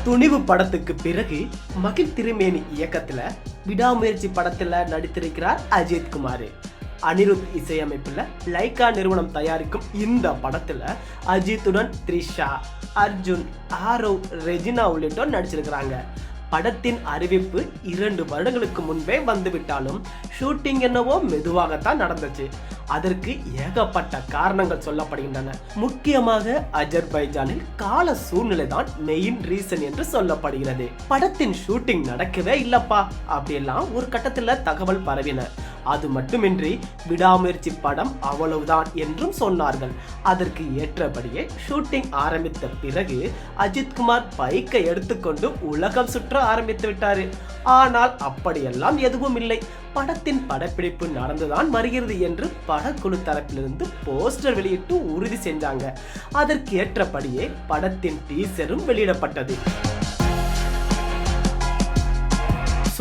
துணிவு படத்துக்கு பிறகு மகிழ் திருமேனி இயக்கத்துல விடாமுயற்சி படத்துல நடித்திருக்கிறார் அஜித் குமார். அனிருத் இசையமைப்புல லைகா நிறுவனம் தயாரிக்கும் இந்த படத்துல அஜித்துடன் த்ரிஷா, அர்ஜுன், ஆரவ், ரெஜினா உள்ளிட்டோர் நடிச்சிருக்கிறாங்க. படத்தின் அறிவிப்பு 2 வருடங்களுக்கு முன்பே வந்துவிட்டாலும் ஷூட்டிங் என்னவோ மெதுவாகத்தான் நடந்துச்சு. அதற்கு ஏகப்பட்ட காரணங்கள் சொல்லப்படுகின்றன. முக்கியமாக அஜர்பைஜானில் கால சூழ்நிலை தான் மெயின் ரீசன் என்று சொல்லப்படுகிறது. படத்தின் ஷூட்டிங் நடக்கவே இல்லப்பா அப்படியெல்லாம் ஒரு கட்டத்துல தகவல் பரவின. அது மட்டுமின்றி விடாமுயற்சி படம் அவ்வளவுதான் என்றும் சொன்னார்கள். அதற்கு ஏற்றபடியே ஷூட்டிங் ஆரம்பித்த பிறகு அஜித்குமார் பைக்கை எடுத்துக்கொண்டு உலகம் சுற்ற ஆரம்பித்து விட்டாரு. ஆனால் அப்படியெல்லாம் எதுவும் இல்லை. படத்தின் படப்பிடிப்பு நடந்துதான் வருகிறது என்று படக்குழு தரப்பிலிருந்து போஸ்டர் வெளியிட்டு உறுதி செஞ்சாங்க. அதற்கு ஏற்றபடியே படத்தின் டீசரும் வெளியிடப்பட்டது.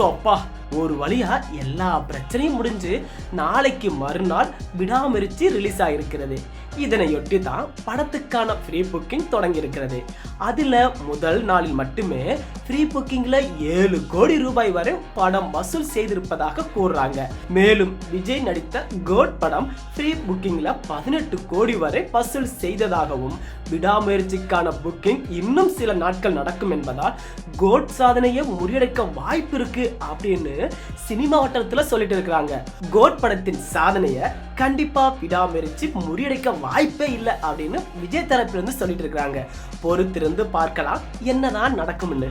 அப்பா, ஒரு வழியா எல்லா பிரச்சனையும் முடிஞ்சு நாளைக்கு மறுநாள் விடாமுயற்சி ரிலீஸ் ஆகிருக்கிறது. இதனையொட்டி தான் படத்துக்கான ஃப்ரீ புக்கிங் தொடங்கி இருக்கிறது. அதுல முதல் நாளில் மட்டுமே ஃப்ரீ புக்கிங்ல 7 கோடி ரூபாய் வரை படம் வசூல் செய்திருப்பதாக கூறுறாங்க. மேலும் விஜய் நடித்த கோட் படம் ஃப்ரீ புக்கிங்ல 18 கோடி வரை வசூல் செய்ததாகவும், விடாமுயற்சிக்கான புக்கிங் இன்னும் சில நாட்கள் நடக்கும் என்பதால் கோட் சாதனையை முறியடிக்க வாய்ப்பு இருக்கு அப்படின்னு சினிமா வட்டாரத்துல சொல்லிட்டு இருக்கிறாங்க. கோட் படத்தின் சாதனையை கண்டிப்பா விடாமுயற்சி முறியடிக்க வாய்ப்பே இல்லை அப்படின்னு விஜய் தரப்பிலிருந்து சொல்லிட்டு இருக்கிறாங்க. பொறுத்திருந்து பார்க்கலாம் என்னதான் நடக்கும்னு.